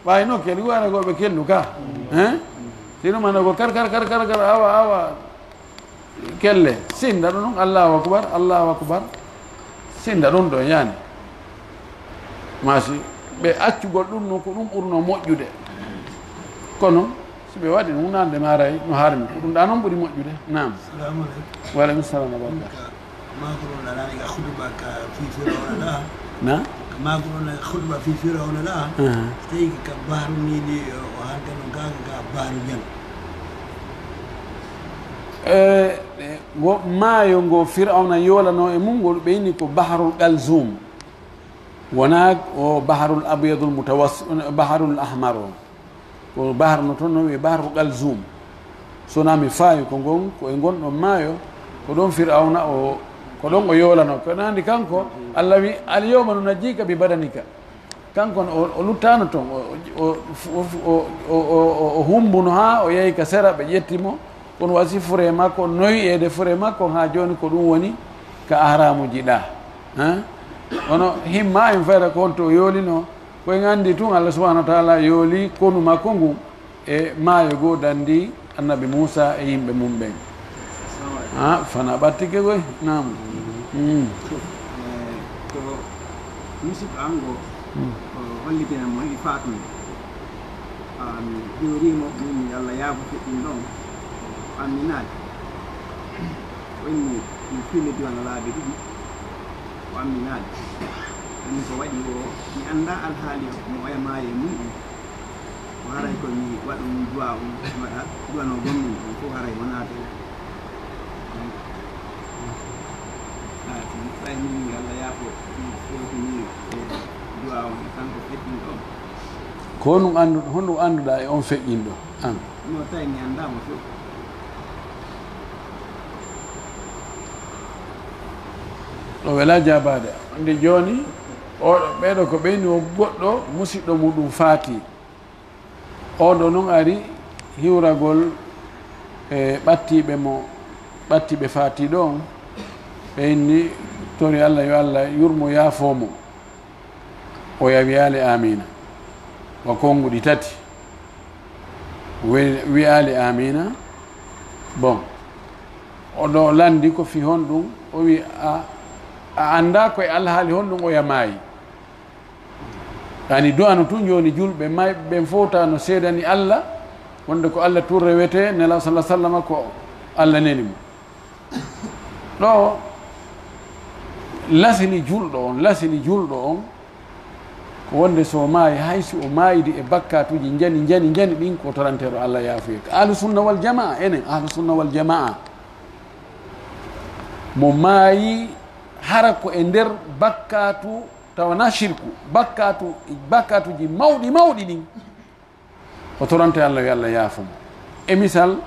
ɓayno kellu wanagoɓe kellu ka sino manago kar awa kelle sinda ɗo noon allahu akbar sinda ɗum ɗo yani masi ɓe accugol ɗum no ko ɗum ɓurno moƴƴude kono so ɓe waɗi hunande ma ray no harmi ko ɗum ɗa noon ɓuuri moƴƴude nam waaleykum salam abaraka maguron alani ga khutba ka fi firawna la na maguron la khutba fi firawna la tay ka bahru ni ni o hande no gaga bahru jan wo maayo ngo firawna yolano e mungol ɓeyni ko bahrul galzum wona o bahrul abyadul mutawassit bahrul ahmar o ko bahar no toon no wiye bahrul galzum sona mi faawi ko ngon ko e gonɗon maayo ko ɗon firawna o ko ɗon o yolano ko nandi kanko allah wi alyawma nunajjika bi badanika kanko o luttano toon o humbuno ha o yeehi ka sera ɓe ƴettimo kono wasi fure makko noyiede fure makko ha joni ko ɗum woni ka ahramuji ɗa ono himma en fayta ko honto o yoolino koye gandi tun allah subahanahu wa taala yooli konu makko ngu e maayo goo dandi annabi Moussa e yimɓe mum ɓen fana ɓattike koy nam ko musidɗo ango ko hollitina mo heɓi fatude mi ƴewrimo mimi allah yaafo feƴƴin ɗon amminaade ko inni mi filli diwana laabi ɗiɗi ko amminaade ɗum ko waɗi o mi annda alhaali mo oyamaayi e mum o haray ko mi waɗa ɗum duwa waɗa duwano gommin on fof haray o naata ɓay min allah yaafo fewtini e duwa on kanko feƴƴin ɗon ko honɗum honɗum annduɗa e on feƴƴinɗo an no tawi mi anndamo fof ɗo wela jabade nde joni oɗo ɓeɗo ko ɓeyni o goɗɗo musidɗo muɗum faati oɗo noon ari hiwragol e ɓattiɓe faatiɗo on ɓeyni tori allah yo allah yurmo yaafomo o yawiyali amina wa konguɗi tati wiyali amina bon oɗo landi ko fi honɗum o wi a anda koye alhaali honɗum o yamayi yani du'anu tun joni julɓe may ɓen fowtano seedani allah wonde ko allah tun rewete nela sallah sallam ko allah neli mo ɗo lasini julɗo on ko wonde so maayi haysi o maayidi e bakkatuji jani ɗin ko torantero allah yaafuye ko ahlu sunna wal jamaa enen ahlu sunna wal jamaa mo maayi hara ko e nder bakkatu tawana shirku bakkatuji mawɗi ɗin o torante allah yo allah yaafumo e misal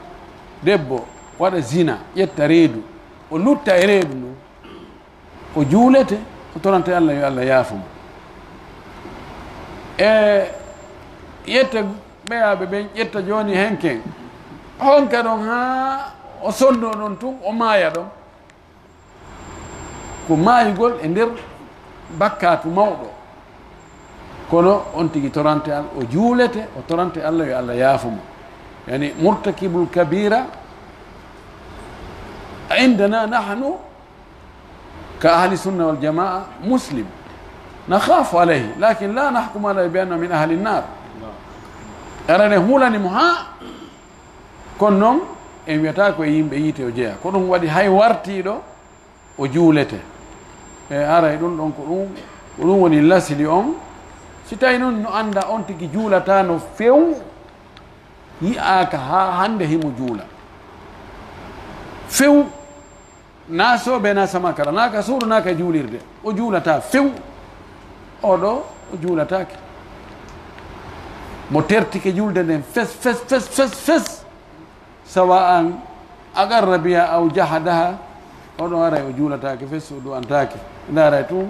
debbo waɗa zina ƴetta reedu o lutta e reedu ndu o juulete o torante allah yo allah yaafumo e ƴetta ɓeyaɓe ɓen ƴetta joni henken honka ɗon ha o sonno ɗon tun o maaya ɗon ko maayugol e nder bakkatu mawɗo kono on tigi torante o juulete o torante allah yo allah yaafumo yani murtakibul kabira indana nahnu ka ahli sunna wal jamaa muslim nakhafu alayhi lakin la nahkumu alayhi bi annahu min ahli nnar arane hulanimo ha kono noon en wiyata ko yimɓe yiite o jeeya ko ɗum waɗi hay wartiɗo o juulete e aray ɗum ɗon ko ɗum woni lasili on si tawi noon no anda on tigi juulata no few yi'aka ha hande himo juula few na soɓe na samakara naka suudu naka juulirde o juulata few oɗo o juulatake mo tertike julde nden fes sawa an agarra biya aw jahadaha oɗon aray o juulatake fes o du'antake ndaray tun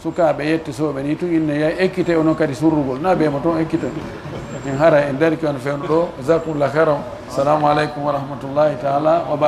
sukaɓe yettisoɓe ni tun inne yay ekkite onon kadi surrugol na ɓe mo toon ekkita en hara en darki on fewno ɗo jasakumllah khairan assalamu aleykum wa rahmatullahi taala wa barakatuh